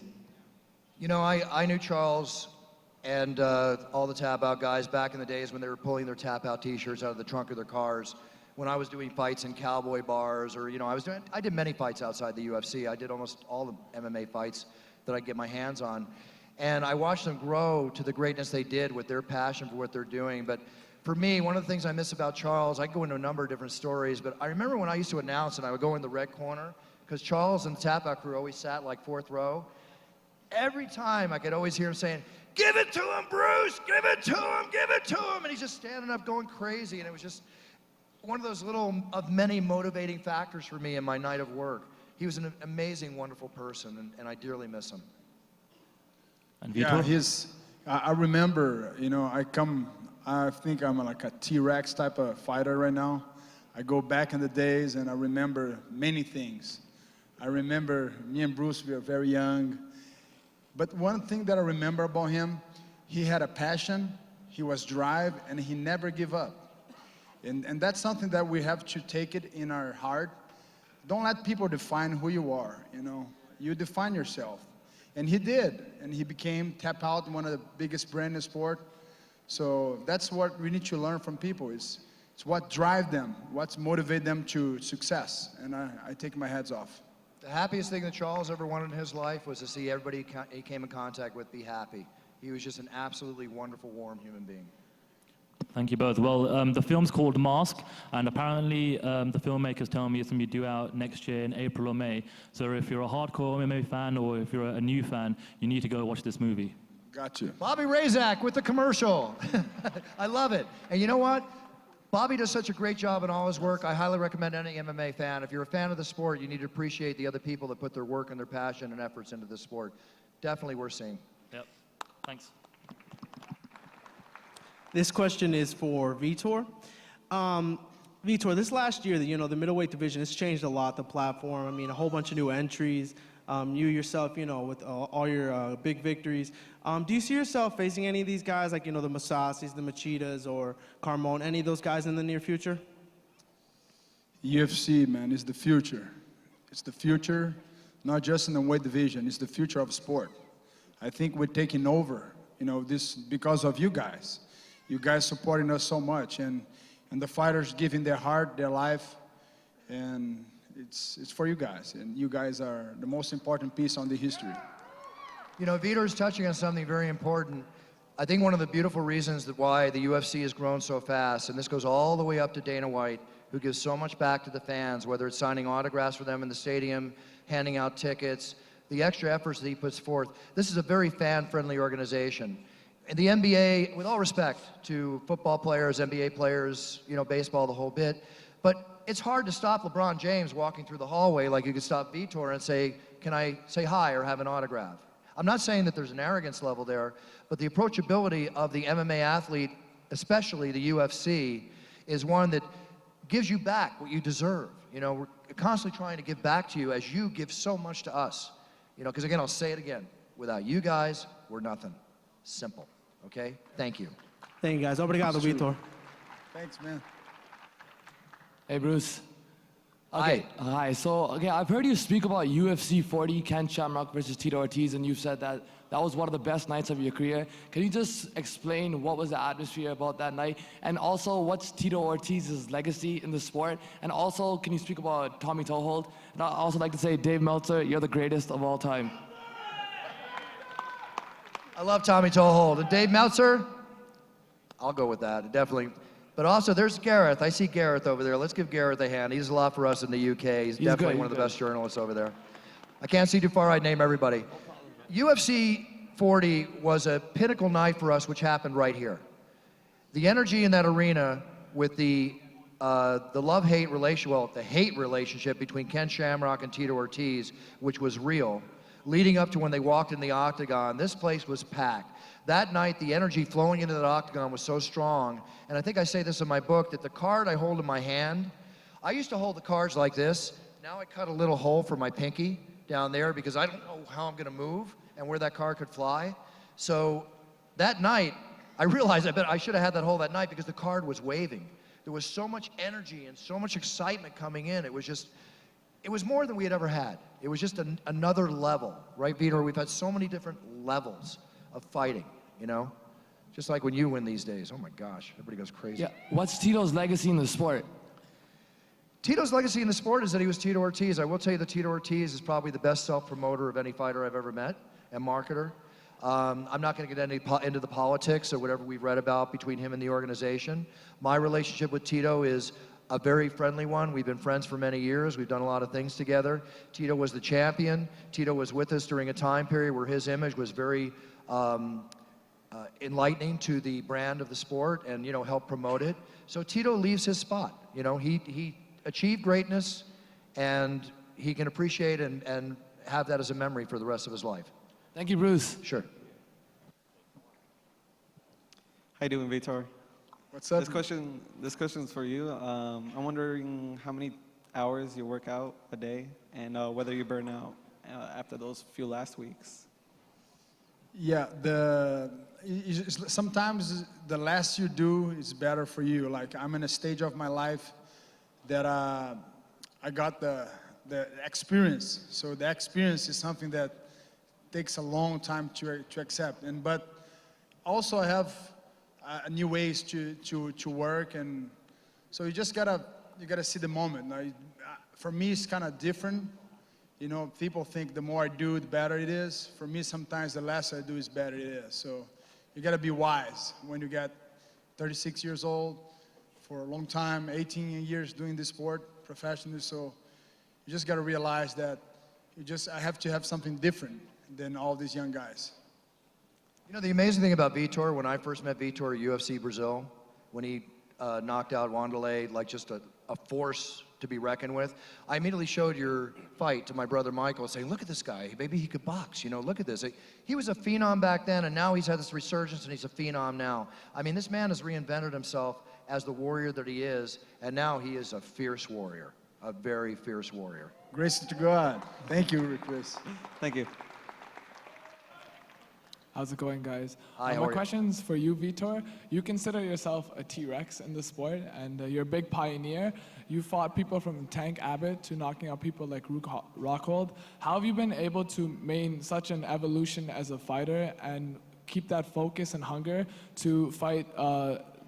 You know, I knew Charles and all the Tapout guys back in the days when they were pulling their Tapout t-shirts out of the trunk of their cars. When I was doing fights in cowboy bars, or, you know, I did many fights outside the UFC. I did almost all the MMA fights that I get my hands on. And I watched them grow to the greatness they did with their passion for what they're doing. But for me, one of the things I miss about Charles, I go into a number of different stories, but I remember when I used to announce and I would go in the red corner, because Charles and the Tapout crew always sat like fourth row. Every time I could always hear him saying, "Give it to him, Bruce! Give it to him! Give it to him!" And he's just standing up going crazy. And it was just one of those little of many motivating factors for me in my night of work. He was an amazing, wonderful person, and I dearly miss him. And Yeah, Vitor? I remember, you know, I think I'm like a T-Rex type of fighter right now. I go back in the days and I remember many things. I remember me and Bruce, we were very young. But one thing that I remember about him, he had a passion, he was drive, and he never give up. And that's something that we have to take it in our heart. Don't let people define who you are, you know. You define yourself. And he did, and he became Tapout, one of the biggest brands in the sport. So that's what we need to learn from people, is it's what drives them, what's motivate them to success. And I take my hats off. The happiest thing that Charles ever wanted in his life was to see everybody he came in contact with be happy. He was just an absolutely wonderful, warm human being. Thank you both. Well, the film's called Mask, and apparently the filmmakers tell me it's going to be due out next year in April or May. So if you're a hardcore MMA fan or if you're a new fan, you need to go watch this movie. Got you. Bobby Razak with the commercial. I love it. And you know what? Bobby does such a great job in all his work. I highly recommend any MMA fan. If you're a fan of the sport, you need to appreciate the other people that put their work and their passion and efforts into the sport. Definitely worth seeing. Yep. Thanks. This question is for Vitor. Vitor, this last year, you know, the middleweight division has changed a lot, the platform. I mean, a whole bunch of new entries. You yourself, you know, with all your big victories. Do you see yourself facing any of these guys, like, you know, the Masasis, the Machitas, or Carmone, any of those guys in the near future? UFC, man, is the future. It's the future, not just in the weight division, it's the future of sport. I think we're taking over, you know, this because of you guys. You guys supporting us so much, and the fighters giving their heart, their life, and it's for you guys, and you guys are the most important piece on the history. You know, Vitor's touching on something very important. I think one of the beautiful reasons that why the UFC has grown so fast, and this goes all the way up to Dana White, who gives so much back to the fans, whether it's signing autographs for them in the stadium, handing out tickets, the extra efforts that he puts forth. This is a very fan-friendly organization. And the NBA, with all respect to football players, NBA players, you know, baseball, the whole bit, but it's hard to stop LeBron James walking through the hallway like you could stop Vitor and say, "Can I say hi or have an autograph?" I'm not saying that there's an arrogance level there, but the approachability of the MMA athlete, especially the UFC, is one that gives you back what you deserve. You know, we're constantly trying to give back to you as you give so much to us. You know, because again, I'll say it again, without you guys, we're nothing. Simple, okay? Thank you. Thank you, guys. Obrigado, Vitor. Thanks, man. Hey, Bruce. Hi. Hi. So, okay, I've heard you speak about UFC 40, Ken Shamrock versus Tito Ortiz, and you've said that that was one of the best nights of your career. Can you just explain what was the atmosphere about that night? And also, what's Tito Ortiz's legacy in the sport? And also, can you speak about Tommy Toehold? And I'd also like to say, Dave Meltzer, you're the greatest of all time. I love Tommy Toehold. And Dave Meltzer, I'll go with that, definitely. But also, there's Gareth. I see Gareth over there. Let's give Gareth a hand. He does a lot for us in the UK. He's definitely one of the best journalists over there. I can't see too far. I'd name everybody. UFC 40 was a pinnacle night for us, which happened right here. The energy in that arena with the love-hate relation, well, the hate relationship between Ken Shamrock and Tito Ortiz, which was real, leading up to when they walked in the Octagon, this place was packed. That night, the energy flowing into the Octagon was so strong, and I think I say this in my book, that the card I hold in my hand, I used to hold the cards like this. Now I cut a little hole for my pinky down there because I don't know how I'm gonna move and where that card could fly. So that night, I realized I should have had that hole that night because the card was waving. There was so much energy and so much excitement coming in. It was more than we had ever had. It was just another level, right, Vitor? We've had so many different levels of fighting, you know? Just like when you win these days. Oh my gosh, everybody goes crazy. Yeah. What's Tito's legacy in the sport? Tito's legacy in the sport is that he was Tito Ortiz. I will tell you that Tito Ortiz is probably the best self-promoter of any fighter I've ever met and marketer. I'm not going to get into the politics or whatever we've read about between him and the organization. My relationship with Tito is a very friendly one. We've been friends for many years. We've done a lot of things together. Tito was the champion. Tito was with us during a time period where his image was very enlightening to the brand of the sport and, you know, helped promote it. So Tito leaves his spot. You know, he achieved greatness, and he can appreciate and have that as a memory for the rest of his life. Thank you, Bruce. Sure. How you doing, Vitor? What's up? This question's for you. I'm wondering how many hours you work out a day, and whether you burn out after those few last weeks. Yeah, sometimes the less you do is better for you. Like, I'm in a stage of my life that I got the experience. So the experience is something that takes a long time to accept. But also I have new ways to work, and so you gotta see the moment. Now, for me, it's kind of different. You know, people think the more I do, the better it is. For me, sometimes the less I do is better it is. So you gotta be wise when you get 36 years old, for a long time, 18 years doing this sport professionally. So you just gotta realize that I have to have something different than all these young guys. You know, the amazing thing about Vitor, when I first met Vitor at UFC Brazil, when he knocked out Wanderlei, like just a force to be reckoned with, I immediately showed your fight to my brother Michael, saying, look at this guy, maybe he could box, you know, look at this. He was a phenom back then, and now he's had this resurgence, and he's a phenom now. I mean, this man has reinvented himself as the warrior that he is, and now he is a fierce warrior, a very fierce warrior. Grace to God. Thank you, Chris. Thank you. How's it going, guys? Hi, how my are you? question's for you, Vitor. You consider yourself a T-Rex in the sport, and you're a big pioneer. You fought people from Tank Abbott to knocking out people like Rockhold. How have you been able to maintain such an evolution as a fighter and keep that focus and hunger to fight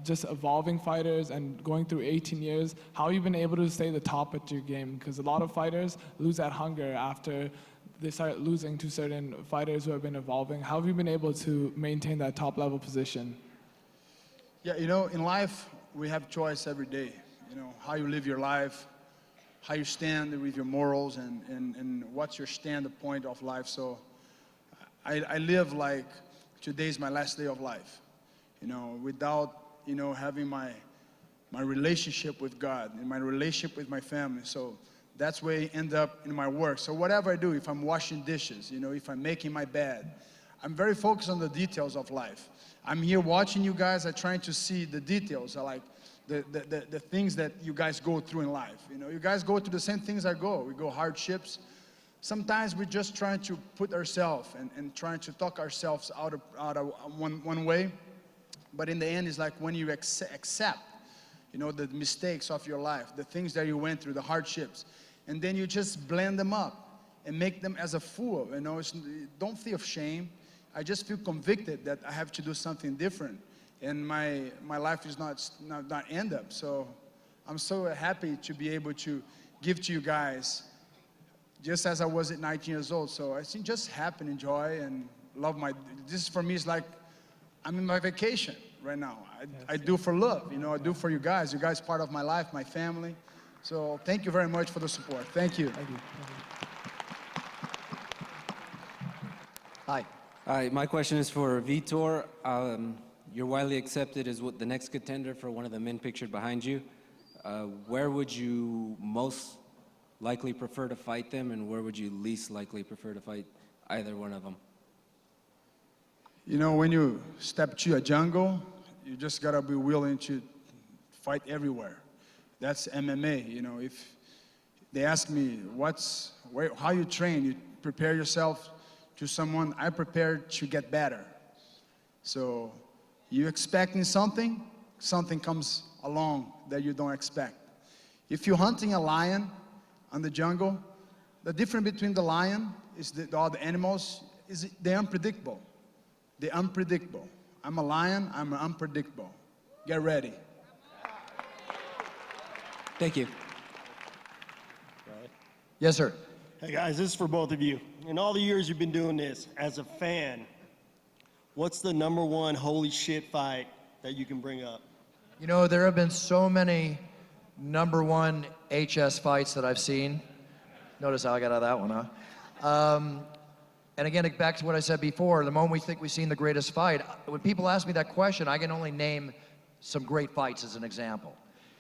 just evolving fighters and going through 18 years? How have you been able to stay the top at your game? Because a lot of fighters lose that hunger after they start losing to certain fighters who have been evolving. How have you been able to maintain that top level position? Yeah, you know, in life, we have choice every day. You know, how you live your life, how you stand with your morals, and what's your standpoint of life. So I live like today's my last day of life, you know, without, you know, having my relationship with God and my relationship with my family. So that's where I end up in my work. So whatever I do, if I'm washing dishes, you know, if I'm making my bed, I'm very focused on the details of life. I'm here watching you guys. I'm trying to see the details. I like the things that you guys go through in life. You know, you guys go through the same things I go. We go hardships. Sometimes we're just trying to put ourselves and trying to talk ourselves out of one way. But in the end, it's like when you accept, you know, the mistakes of your life, the things that you went through, the hardships, and then you just blend them up and make them as a fool. You know, don't feel shame. I just feel convicted that I have to do something different, and my life is not end up. So I'm so happy to be able to give to you guys, just as I was at 19 years old. So I think just happy and enjoy and love this for me is like, I'm in my vacation right now. I do for love, you know, I do for you guys. You guys part of my life, my family. So thank you very much for the support. Thank you. Thank you. Hi. Hi, my question is for Vitor. You're widely accepted as the next contender for one of the men pictured behind you. Where would you most likely prefer to fight them, and where would you least likely prefer to fight either one of them? You know, when you step to a jungle, you just gotta be willing to fight everywhere. That's MMA, you know. If they ask me, how you train, you prepare yourself to someone, I prepare to get better. So You expecting something, something comes along that you don't expect. If you're hunting a lion in the jungle, the difference between the lion is the other animals is they're unpredictable. They're unpredictable. I'm a lion, I'm unpredictable. Get ready. Thank you. Yes, sir. Hey guys, this is for both of you. In all the years you've been doing this, as a fan, what's the #1 holy shit fight that you can bring up? You know, there have been so many #1 HS fights that I've seen. Notice how I got out of that one, huh? And again, back to what I said before, the moment we think we've seen the greatest fight, when people ask me that question, I can only name some great fights as an example.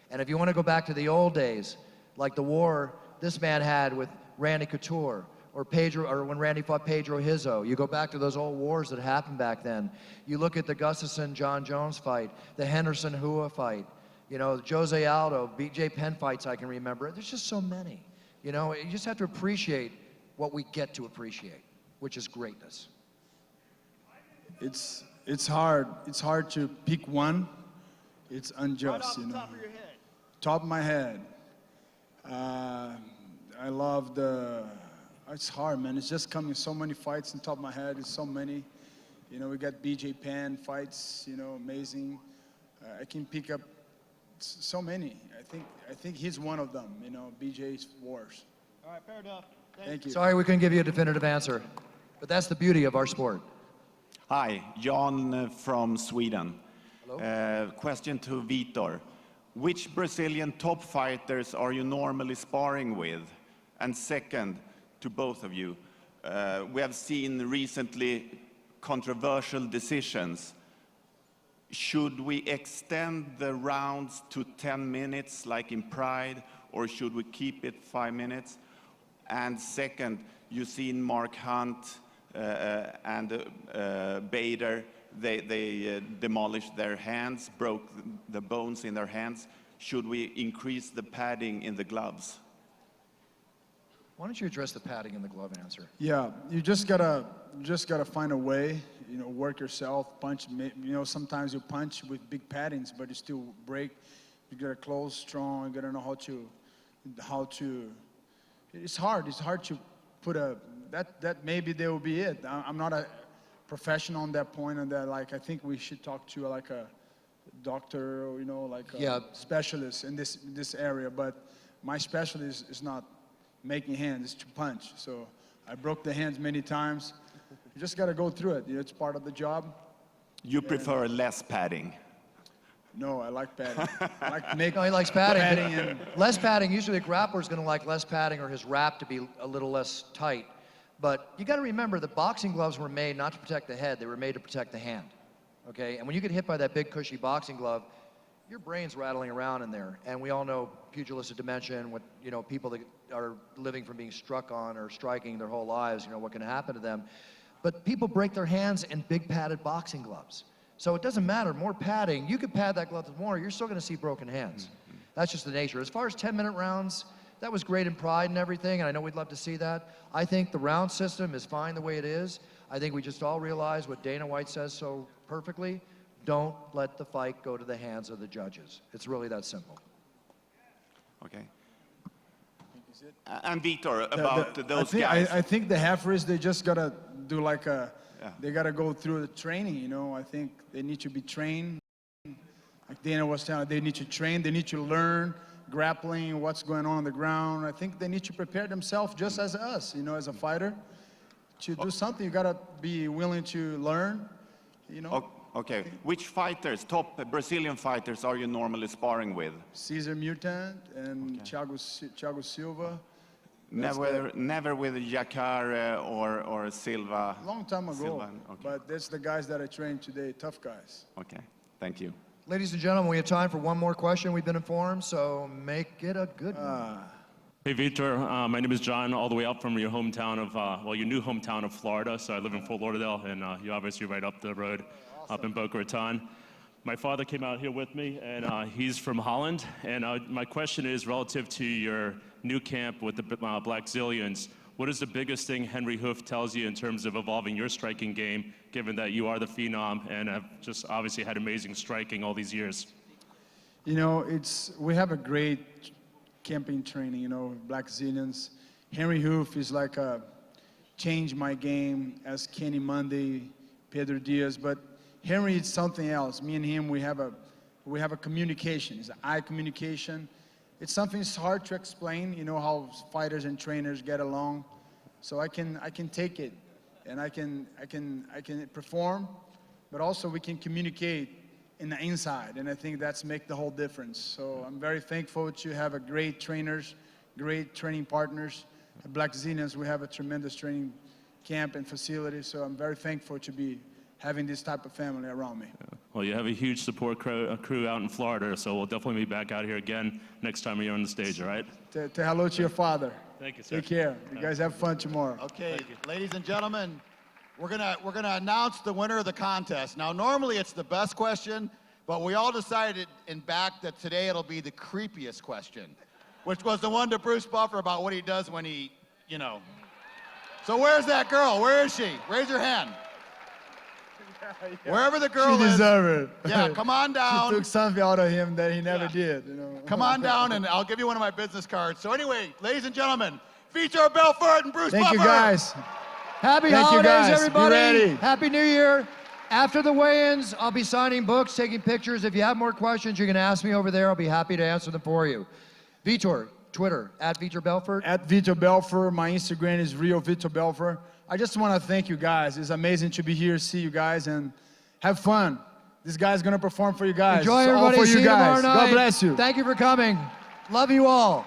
And if you want to go back to the old days, like the war this man had with Randy Couture, or Pedro, or when Randy fought Pedro Hizzo, you go back to those old wars that happened back then. You look at the Gustafsson-John Jones fight, the Henderson-Hua fight, you know, the Jose Aldo, BJ Penn fights I can remember. There's just so many. You know, you just have to appreciate what we get to appreciate, which is greatness. It's hard. It's hard to pick one. It's unjust, you know. Top of your head. Top of my head. I love it's hard, man. It's just coming so many fights on top of my head. It's so many. You know, we got BJ Penn fights, you know, amazing. I can pick up so many. I think he's one of them, you know, BJ's wars. All right, fair enough. Thank you. Sorry we couldn't give you a definitive answer, but that's the beauty of our sport. Hi, Jan from Sweden. Question to Vitor. Which Brazilian top fighters are you normally sparring with? And second, to both of you, we have seen recently controversial decisions. Should we extend the rounds to 10 minutes like in Pride, or should we keep it 5 minutes? And second, you've seen Mark Hunt and Bader, they demolished their hands, broke the bones in their hands. Should we increase the padding in the gloves? Why don't you address the padding in the glove answer? Yeah, you just gotta find a way, you know, work yourself, punch, you know, sometimes you punch with big paddings, but you still break. You gotta close strong, you gotta know how to, it's hard to put that maybe there will be it. I'm not a professional on that point, and that, like, I think we should talk to like a doctor, or, you know, like a specialist in this area, but my specialty is not making hands, it's to punch. So I broke the hands many times. You just got to go through it. You know, it's part of the job. You prefer less padding? No, I like padding. I like No, he likes padding. and Less padding, usually a grappler is going to like less padding or his wrap to be a little less tight. But you got to remember that boxing gloves were made not to protect the head, they were made to protect the hand. Okay? And when you get hit by that big cushy boxing glove, your brain's rattling around in there. And we all know pugilistic dementia, what, you know, people that are living from being struck on or striking their whole lives, you know, what can happen to them. But people break their hands in big padded boxing gloves. So it doesn't matter, more padding, you could pad that glove with more, you're still gonna see broken hands. That's just the nature. As far as 10-minute rounds, that was great in Pride and everything, and I know we'd love to see that. I think the round system is fine the way it is. I think we just all realize what Dana White says so perfectly. Don't let the fight go to the hands of the judges. It's really that simple. Okay. And Vitor, about those guys. I think the half-race, they just got to do like they got to go through the training, you know. I think they need to be trained. Like Dana was telling, they need to train, they need to learn grappling, what's going on the ground. I think they need to prepare themselves just as us, you know, as a fighter. To do something, you got to be willing to learn, you know. Okay, which fighters, top Brazilian fighters, are you normally sparring with? Cesar Mutant and Thiago Silva. Never with Jacare or Silva? Long time ago, Silva, okay. but that's the guys that I trained today, tough guys. Okay, thank you. Ladies and gentlemen, we have time for one more question, we've been informed, so make it a good one. Hey, Vitor, my name is John, all the way up from your hometown of, your new hometown of Florida. So I live in Fort Lauderdale, and you're obviously right up the road, up in Boca Raton. My father came out here with me, and he's from Holland. And my question is relative to your new camp with the Black Zillions. what is the biggest thing Henry Hoof tells you in terms of evolving your striking game, given that you are the Phenom and have just obviously had amazing striking all these years? You know, we have a great camping training, you know, Black Zillions. Henry Hoof is like a change my game as Kenny Monday, Pedro Diaz, but Henry is something else. Me and him, we have a communication. It's an eye communication. It's something that's hard to explain, you know, how fighters and trainers get along. So I can take it, and I can perform, but also we can communicate in the inside, and I think that's make the whole difference. So I'm very thankful to have a great trainers, great training partners. At Black Zillions, we have a tremendous training camp and facility, so I'm very thankful to be having this type of family around me. Well, you have a huge support crew out in Florida, so we'll definitely be back out here again next time you're on the stage, all right? Say hello to your father. Thank you, sir. Take care. You guys have fun tomorrow. Okay, ladies and gentlemen, we're gonna announce the winner of the contest. Now, normally it's the best question, but we all decided in back that today it'll be the creepiest question, which was the one to Bruce Buffer about what he does when he, you know. So where's that girl? Where is she? Raise your hand. Wherever the girl is. She deserves it. Yeah, come on down. She took something out of him that he never did, you know. Come on down and I'll give you one of my business cards. So anyway, ladies and gentlemen, Vitor Belfort and Bruce Buffer. Thank you, guys. Happy Thank you, holidays, guys. Be everybody. ready. Happy New Year. After the weigh-ins, I'll be signing books, taking pictures. If you have more questions, you can ask me over there. I'll be happy to answer them for you. Vitor, Twitter, @Vitor Belfort. @Vitor Belfort. My Instagram is Real Vitor Belfort. I just want to thank you guys. It's amazing to be here, see you guys, and have fun. This guy's going to perform for you guys. Enjoy, It's all everybody. for See you you tomorrow guys. night. God bless you. Thank you for coming. Love you all.